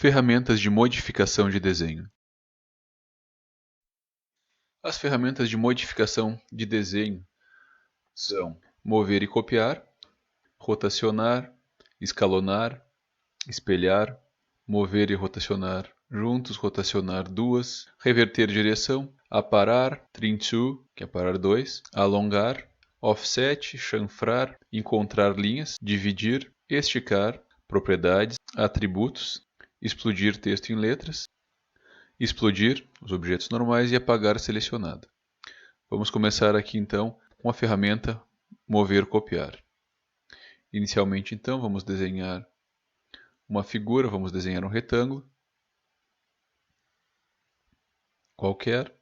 Ferramentas de modificação de desenho. As ferramentas de modificação de desenho são mover e copiar, rotacionar, escalonar, espelhar, mover e rotacionar juntos, rotacionar duas, reverter direção, aparar, trim to, que é parar dois, alongar, offset, chanfrar, encontrar linhas, dividir, esticar, propriedades, atributos, explodir texto em letras, explodir os objetos normais e apagar selecionado. Vamos começar aqui então com a ferramenta mover copiar. Inicialmente então vamos desenhar uma figura, vamos desenhar um retângulo qualquer.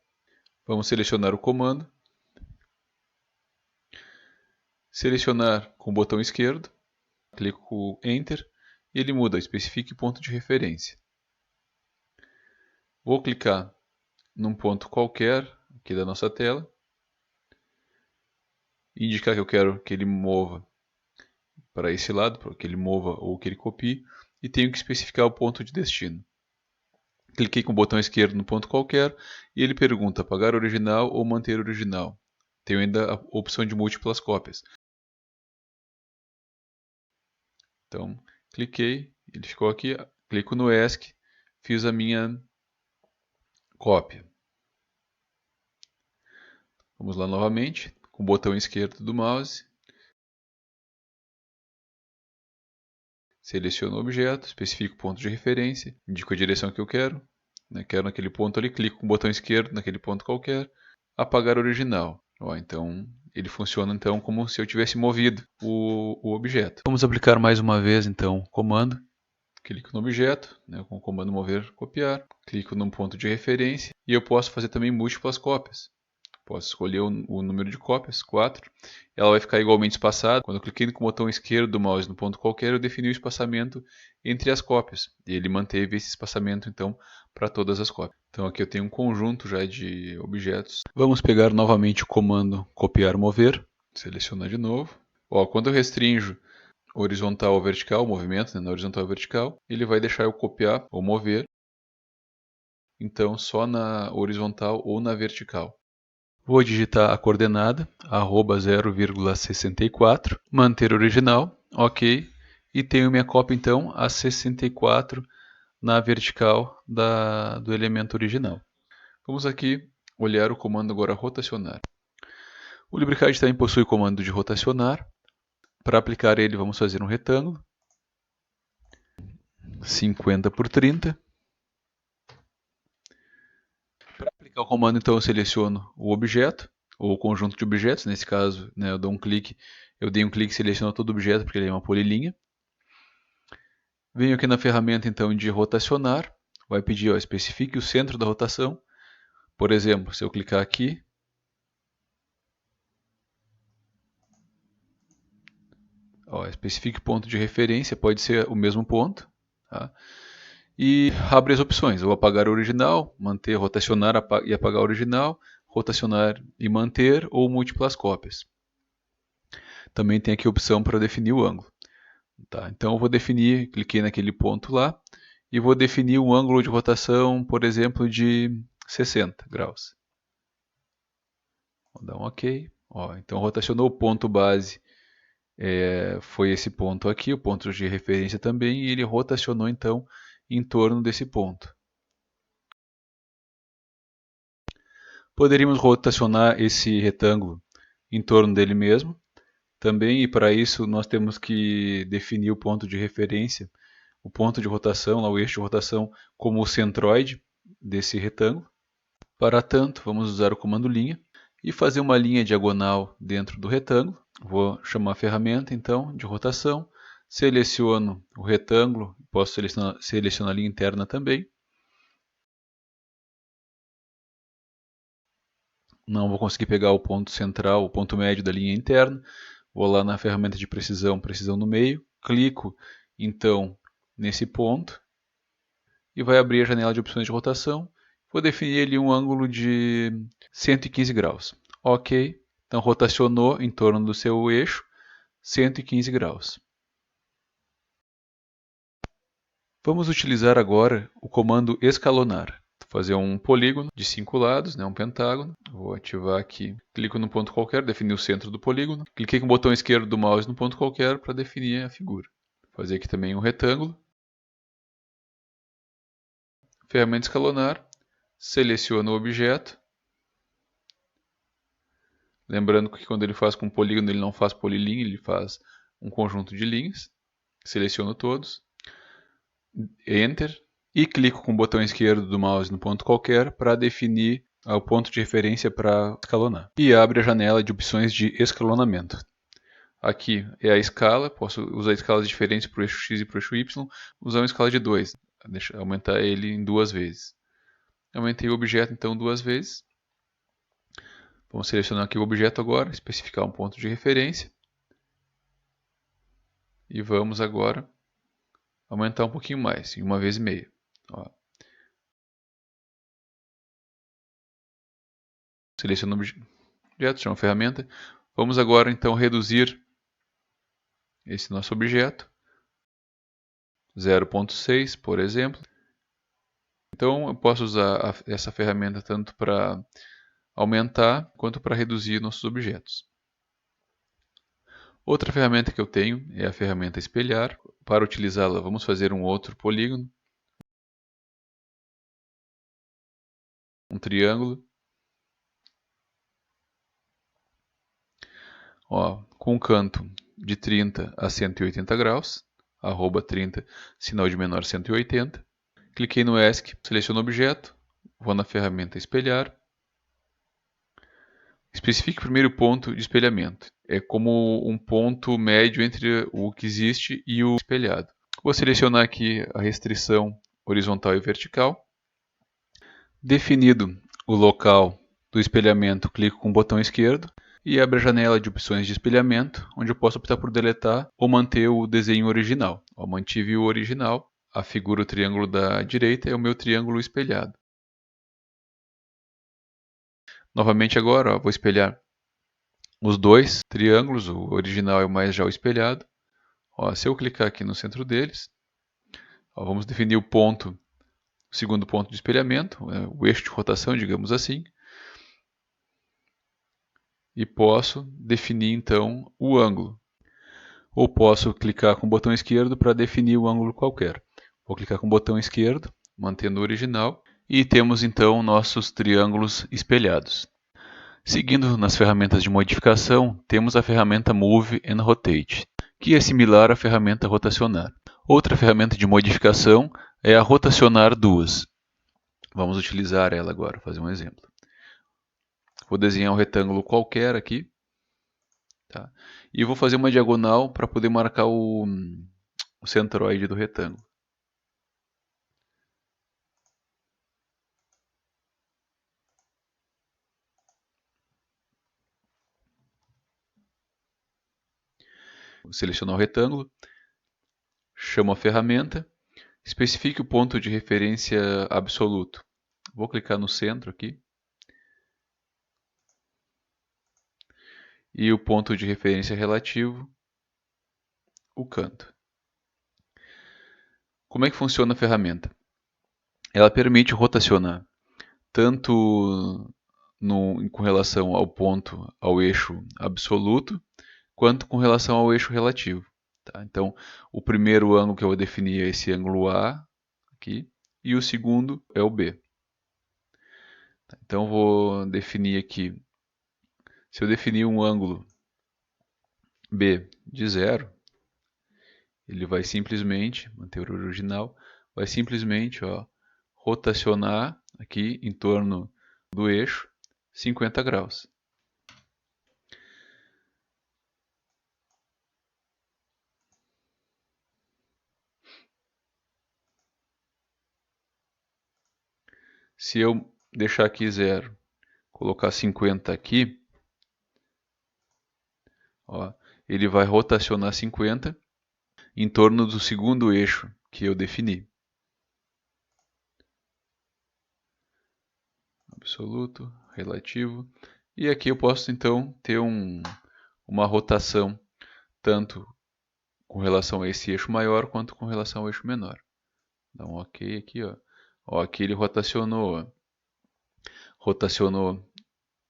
Vamos selecionar o comando, selecionar com o botão esquerdo, clico Enter e ele muda, especifique ponto de referência. Vou clicar num ponto qualquer aqui da nossa tela, indicar que eu quero que ele mova para esse lado, para que ele mova ou que ele copie, e tenho que especificar o ponto de destino. Cliquei com o botão esquerdo no ponto qualquer e ele pergunta apagar original ou manter original. Tenho ainda a opção de múltiplas cópias. Então, cliquei, ele ficou aqui, clico no ESC, fiz a minha cópia. Vamos lá novamente, com o botão esquerdo do mouse. Seleciono o objeto, especifico o ponto de referência, indico a direção que eu quero. Quero naquele ponto ali, clico com o botão esquerdo naquele ponto qualquer. Apagar original. Então, ele funciona então como se eu tivesse movido o objeto. Vamos aplicar mais uma vez então o comando. Clico no objeto, com o comando mover copiar. Clico num ponto de referência e eu posso fazer também múltiplas cópias. Posso escolher o número de cópias, 4. Ela vai ficar igualmente espaçada. Quando eu cliquei com o botão esquerdo do mouse no ponto qualquer, eu defini o espaçamento entre as cópias. E ele manteve esse espaçamento, então, para todas as cópias. Então aqui eu tenho um conjunto já de objetos. Vamos pegar novamente o comando copiar mover. Selecionar de novo. Quando eu restringo horizontal ou vertical, o movimento na horizontal ou vertical, ele vai deixar eu copiar ou mover. Então só na horizontal ou na vertical. Vou digitar a coordenada, @0,64, manter original, ok, e tenho minha cópia então a 64 na vertical do elemento original. Vamos aqui olhar o comando agora rotacionar. O LibreCAD também possui o comando de rotacionar. Para aplicar ele vamos fazer um retângulo, 50 por 30. Para aplicar o comando então eu seleciono o objeto, ou o conjunto de objetos, nesse caso eu dei um clique e seleciono todo o objeto porque ele é uma polilinha. Venho aqui na ferramenta então de rotacionar, vai pedir especifique o centro da rotação. Por exemplo, se eu clicar aqui, especifique ponto de referência, pode ser o mesmo ponto. Tá? E abre as opções, vou apagar o original, manter, rotacionar e apagar o original, rotacionar e manter ou múltiplas cópias. Também tem aqui a opção para definir o ângulo. Tá? Então eu vou definir, cliquei naquele ponto lá, e vou definir um ângulo de rotação, por exemplo, de 60 graus. Vou dar um OK. Então rotacionou o ponto base, foi esse ponto aqui, o ponto de referência também, e ele rotacionou então em torno desse ponto. Poderíamos rotacionar esse retângulo em torno dele mesmo também, e para isso nós temos que definir o ponto de referência, o ponto de rotação, o eixo de rotação, como o centroide desse retângulo. Para tanto, vamos usar o comando linha e fazer uma linha diagonal dentro do retângulo. Vou chamar a ferramenta então de rotação, seleciono o retângulo, posso selecionar a linha interna também. Não vou conseguir pegar o ponto central, o ponto médio da linha interna. Vou lá na ferramenta de precisão, precisão no meio, clico então nesse ponto e vai abrir a janela de opções de rotação. Vou definir ali um ângulo de 115 graus. OK, então rotacionou em torno do seu eixo 115 graus. Vamos utilizar agora o comando escalonar. Vou fazer um polígono de 5 lados, um pentágono. Vou ativar aqui, clico no ponto qualquer, definir o centro do polígono. Cliquei com o botão esquerdo do mouse no ponto qualquer para definir a figura. Vou fazer aqui também um retângulo. Ferramenta escalonar, seleciono o objeto. Lembrando que quando ele faz com polígono, ele não faz polilinha, ele faz um conjunto de linhas. Seleciono todos. Enter. E clico com o botão esquerdo do mouse no ponto qualquer para definir o ponto de referência para escalonar. E abre a janela de opções de escalonamento. Aqui é a escala, posso usar escalas diferentes para o eixo X e para o eixo Y. Usar uma escala de 2, aumentar ele em 2 vezes. Aumentei o objeto então 2 vezes. Vamos selecionar aqui o objeto agora, especificar um ponto de referência. E vamos agora aumentar um pouquinho mais, em 1 vez e meia. Seleciono o objeto, chama a ferramenta. Vamos agora então reduzir esse nosso objeto. 0.6, por exemplo. Então eu posso usar essa ferramenta tanto para aumentar quanto para reduzir nossos objetos. Outra ferramenta que eu tenho é a ferramenta espelhar. Para utilizá-la, vamos fazer um outro polígono. Um triângulo. Com um canto de 30 a 180 graus. Arroba 30, sinal de menor 180. Cliquei no ESC, seleciono o objeto. Vou na ferramenta espelhar. Especifique o primeiro ponto de espelhamento. É como um ponto médio entre o que existe e o espelhado. Vou selecionar aqui a restrição horizontal e vertical. Definido o local do espelhamento, clico com o botão esquerdo e abre a janela de opções de espelhamento, onde eu posso optar por deletar ou manter o desenho original. Mantive o original, a figura, o triângulo da direita, é o meu triângulo espelhado. Novamente agora, vou espelhar os dois triângulos, o original é mais já o espelhado. Se eu clicar aqui no centro deles, vamos definir o ponto, o segundo ponto de espelhamento, o eixo de rotação, digamos assim. E posso definir então o ângulo. Ou posso clicar com o botão esquerdo para definir o ângulo qualquer. Vou clicar com o botão esquerdo, mantendo o original, e temos então nossos triângulos espelhados. Seguindo nas ferramentas de modificação, temos a ferramenta Move and Rotate, que é similar à ferramenta rotacionar. Outra ferramenta de modificação é a rotacionar duas. Vamos utilizar ela agora, fazer um exemplo. Vou desenhar um retângulo qualquer aqui. Tá? E vou fazer uma diagonal para poder marcar o centroide do retângulo. Vou selecionar o retângulo, chamo a ferramenta, especifique o ponto de referência absoluto. Vou clicar no centro aqui. E o ponto de referência relativo, o canto. Como é que funciona a ferramenta? Ela permite rotacionar tanto com relação ao ponto, ao eixo absoluto, quanto com relação ao eixo relativo. Tá? Então, o primeiro ângulo que eu vou definir é esse ângulo A, aqui, e o segundo é o B. Então, vou definir aqui, se eu definir um ângulo B de 0, ele vai simplesmente, manter o original, vai simplesmente rotacionar aqui em torno do eixo 50 graus. Se eu deixar aqui 0, colocar 50 aqui, ele vai rotacionar 50 em torno do segundo eixo que eu defini. Absoluto, relativo. E aqui eu posso então ter uma rotação tanto com relação a esse eixo maior quanto com relação ao eixo menor. Dá um OK aqui, ó. Ó, aqui ele rotacionou, ó. Rotacionou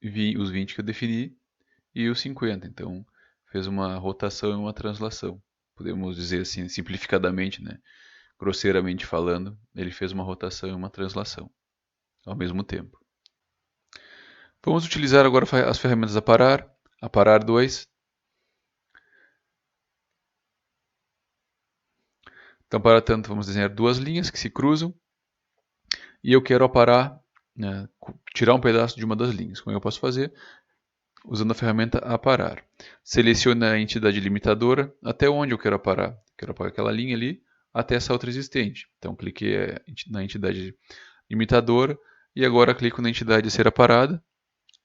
os 20 que eu defini e os 50. Então, fez uma rotação e uma translação. Podemos dizer assim, simplificadamente, né? Grosseiramente falando, ele fez uma rotação e uma translação ao mesmo tempo. Vamos utilizar agora as ferramentas aparar 2. Então, para tanto, vamos desenhar duas linhas que se cruzam e eu quero aparar, né, tirar um pedaço de uma das linhas. Como eu posso fazer? Usando a ferramenta aparar. Selecione a entidade limitadora até onde eu quero aparar. Quero aparar aquela linha ali até essa outra existente. Então, cliquei na entidade limitadora e agora clico na entidade a ser aparada.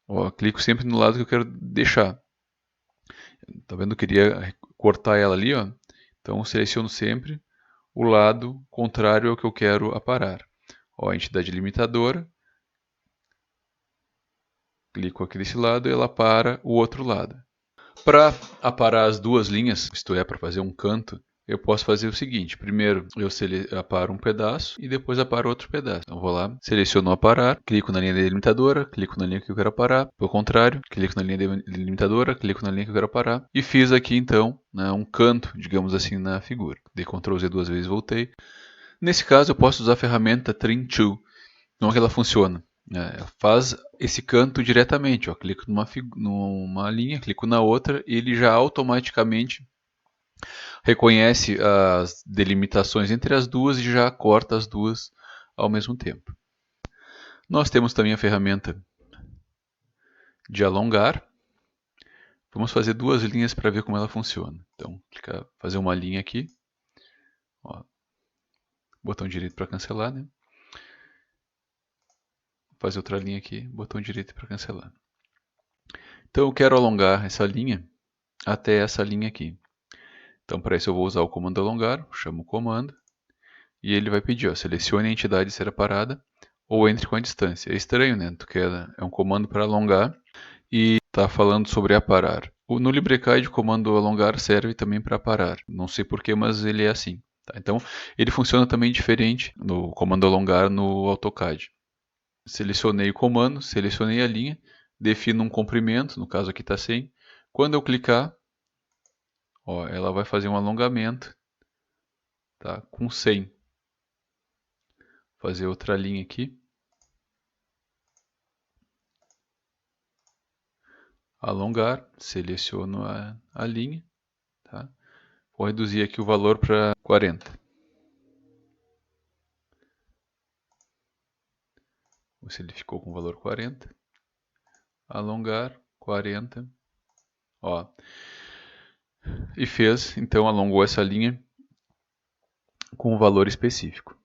Ó, clico sempre no lado que eu quero deixar. Tá vendo? Eu queria cortar ela ali, ó. Então seleciono sempre o lado contrário ao que eu quero aparar. Ó, a entidade limitadora. Clico aqui desse lado e ela para o outro lado. Para aparar as duas linhas, isto é, para fazer um canto, eu posso fazer o seguinte. Primeiro eu aparo um pedaço e depois aparo outro pedaço. Então vou lá, seleciono aparar, clico na linha delimitadora, clico na linha que eu quero aparar. Pelo contrário, clico na linha delimitadora, clico na linha que eu quero aparar. E fiz aqui então, né, um canto, digamos assim, na figura. Dei Ctrl Z duas vezes e voltei. Nesse caso eu posso usar a ferramenta Trim To. Como é que ela funciona? Faz esse canto diretamente. Ó. Clico numa linha, clico na outra e ele já automaticamente reconhece as delimitações entre as duas e já corta as duas ao mesmo tempo. Nós temos também a ferramenta de alongar. Vamos fazer duas linhas para ver como ela funciona. Então, fazer uma linha aqui. Ó, botão direito para cancelar, né? Fazer outra linha aqui, botão direito para cancelar. Então eu quero alongar essa linha até essa linha aqui. Então para isso eu vou usar o comando alongar, chamo o comando, e ele vai pedir, ó, selecione a entidade a ser aparada ou entre com a distância. É estranho, né? Porque é um comando para alongar e está falando sobre aparar. No LibreCAD o comando alongar serve também para aparar. Não sei porquê, mas ele é assim. Tá? Então ele funciona também diferente no comando alongar no AutoCAD. Selecionei o comando, selecionei a linha, defino um comprimento, no caso aqui está 100. Quando eu clicar, ó, ela vai fazer um alongamento, tá, com 100. Vou fazer outra linha aqui. Alongar, seleciono a linha. Tá? Vou reduzir aqui o valor para 40. Vou ver se ele ficou com o valor 40. Alongar, 40. Ó. E fez, então alongou essa linha com um valor específico.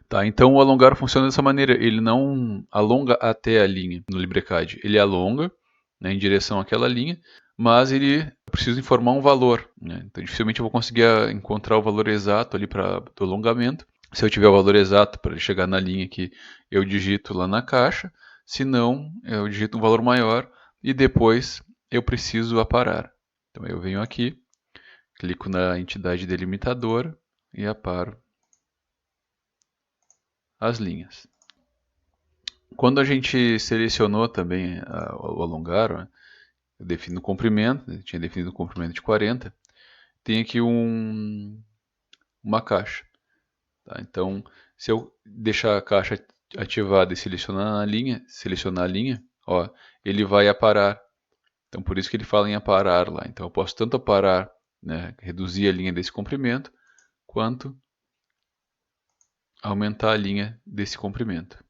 Tá, então o alongar funciona dessa maneira, ele não alonga até a linha no LibreCAD, ele alonga, né, em direção àquela linha, mas ele precisa informar um valor, né? Então dificilmente eu vou conseguir encontrar o valor exato ali do alongamento. Se eu tiver o valor exato para ele chegar na linha que eu digito lá na caixa, se não, eu digito um valor maior e depois eu preciso aparar. Então eu venho aqui, clico na entidade delimitadora e aparo as linhas. Quando a gente selecionou também o alongar, ó, eu defino o comprimento, eu tinha definido o comprimento de 40, tem aqui uma caixa. Tá? Então, se eu deixar a caixa ativada e selecionar a linha, ó, ele vai aparar. Então, por isso que ele fala em aparar lá. Então, eu posso tanto aparar, né, reduzir a linha desse comprimento, quanto aumentar a linha desse comprimento.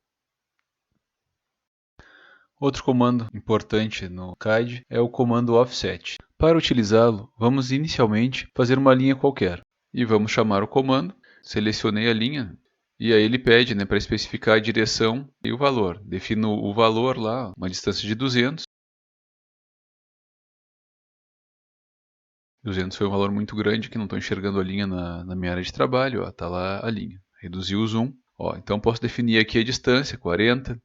Outro comando importante no CAD é o comando offset. Para utilizá-lo, vamos inicialmente fazer uma linha qualquer e vamos chamar o comando. Selecionei a linha e aí ele pede, né, para especificar a direção e o valor. Defino o valor lá, uma distância de 200. 200 foi um valor muito grande que não estou enxergando a linha na minha área de trabalho. Está lá a linha. Reduzir o zoom. Ó, então posso definir aqui a distância, 40.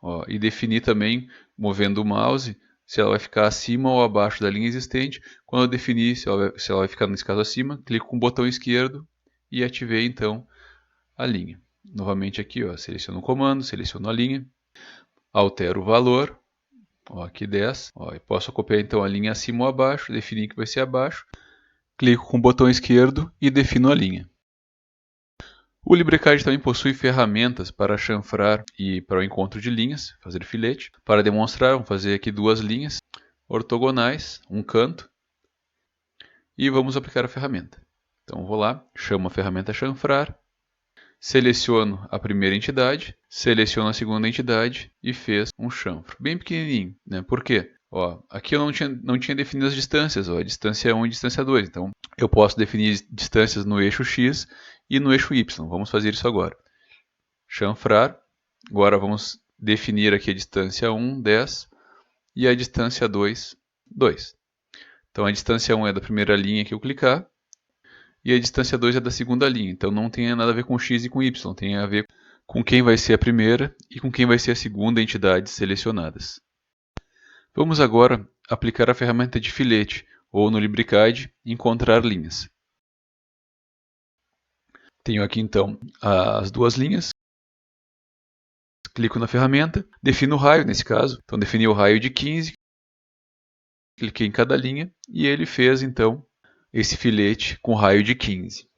Ó, e definir também, movendo o mouse, se ela vai ficar acima ou abaixo da linha existente. Quando eu definir se ela vai ficar, nesse caso, acima, clico com o botão esquerdo e ativei então a linha. Novamente aqui, ó, seleciono o comando, seleciono a linha, altero o valor, ó, aqui 10, ó, e posso copiar então a linha acima ou abaixo, definir que vai ser abaixo, clico com o botão esquerdo e defino a linha. O LibreCAD também possui ferramentas para chanfrar e para o encontro de linhas, fazer filete. Para demonstrar, vamos fazer aqui duas linhas ortogonais, um canto, e vamos aplicar a ferramenta. Então vou lá, chamo a ferramenta chanfrar, seleciono a primeira entidade, seleciono a segunda entidade e fez um chanfro, bem pequenininho, né? Por quê? Ó, aqui eu não tinha definido as distâncias, ó, distância 1 e distância 2, então eu posso definir distâncias no eixo X e no eixo Y. Vamos fazer isso agora. Chanfrar, agora vamos definir aqui a distância 1, 10, e a distância 2, 2. Então a distância 1 é da primeira linha que eu clicar, e a distância 2 é da segunda linha, então não tem nada a ver com X e com Y, tem a ver com quem vai ser a primeira e com quem vai ser a segunda entidade selecionadas. Vamos agora aplicar a ferramenta de filete, ou no LibreCAD, encontrar linhas. Tenho aqui então as duas linhas, clico na ferramenta, defino o raio nesse caso, então defini o raio de 15, cliquei em cada linha e ele fez então esse filete com raio de 15.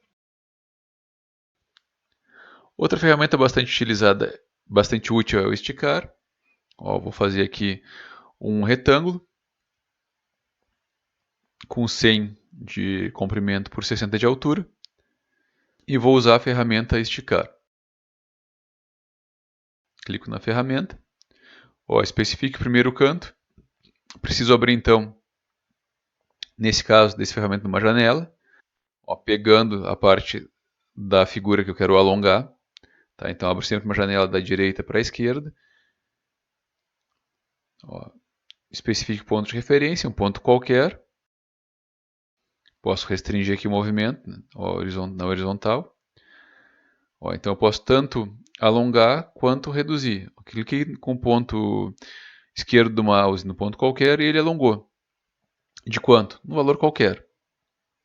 Outra ferramenta bastante utilizada, bastante útil é o esticar. Ó, vou fazer aqui um retângulo com 100 de comprimento por 60 de altura e vou usar a ferramenta esticar. Clico na ferramenta, ó, especifique o primeiro canto, preciso abrir então, nesse caso, desse ferramenta numa janela, ó, pegando a parte da figura que eu quero alongar, tá? Então abro sempre uma janela da direita para a esquerda, ó, especifique o ponto de referência, um ponto qualquer. Posso restringir aqui o movimento, né, na horizontal. Ó, então eu posso tanto alongar quanto reduzir. Eu cliquei com o ponto esquerdo do mouse no ponto qualquer e ele alongou. De quanto? No valor qualquer.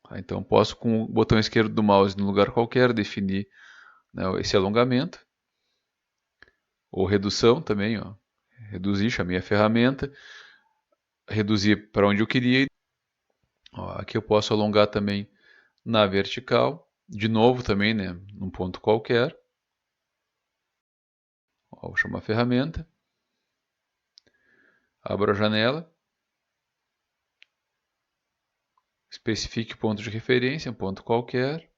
Tá, então posso com o botão esquerdo do mouse no lugar qualquer definir, né, esse alongamento. Ou redução também. Ó. Reduzir, chamei a ferramenta. Reduzir para onde eu queria. Ó, aqui eu posso alongar também na vertical, de novo também, né, num ponto qualquer. Ó, vou chamar a ferramenta, abro a janela, especifique o ponto de referência, um ponto qualquer,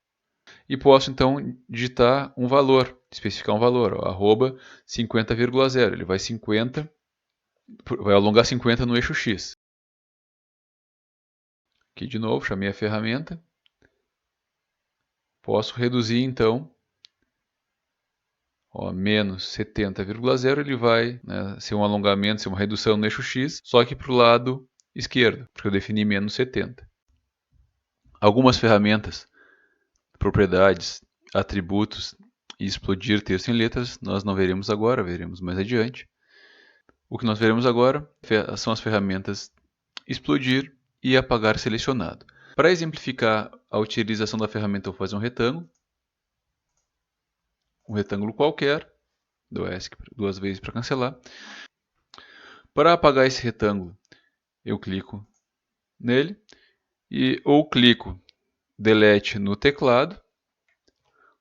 e posso então digitar um valor, especificar um valor, ó, arroba 50,0, ele vai alongar 50 no eixo X. Aqui de novo, chamei a ferramenta. Posso reduzir então, ó, menos 70,0, ele vai, né, ser um alongamento, ser uma redução no eixo X, só que para o lado esquerdo, porque eu defini menos 70. Algumas ferramentas, propriedades, atributos e explodir texto em letras, nós não veremos agora, veremos mais adiante. O que nós veremos agora são as ferramentas explodir e apagar selecionado. Para exemplificar a utilização da ferramenta, eu vou fazer um retângulo qualquer, dou ESC duas vezes para cancelar. Para apagar esse retângulo, eu clico nele e ou clico Delete no teclado,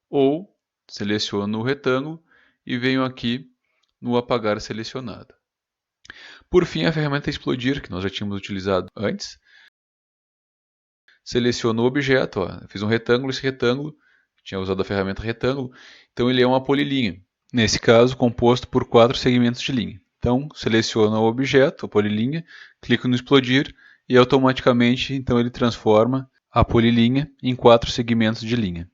ou seleciono o retângulo e venho aqui no apagar selecionado. Por fim, a ferramenta explodir, que nós já tínhamos utilizado antes. Seleciono o objeto, ó, fiz um retângulo, esse retângulo, tinha usado a ferramenta retângulo, então ele é uma polilinha. Nesse caso, composto por 4 segmentos de linha. Então, seleciono o objeto, a polilinha, clico no explodir e automaticamente então ele transforma a polilinha em 4 segmentos de linha.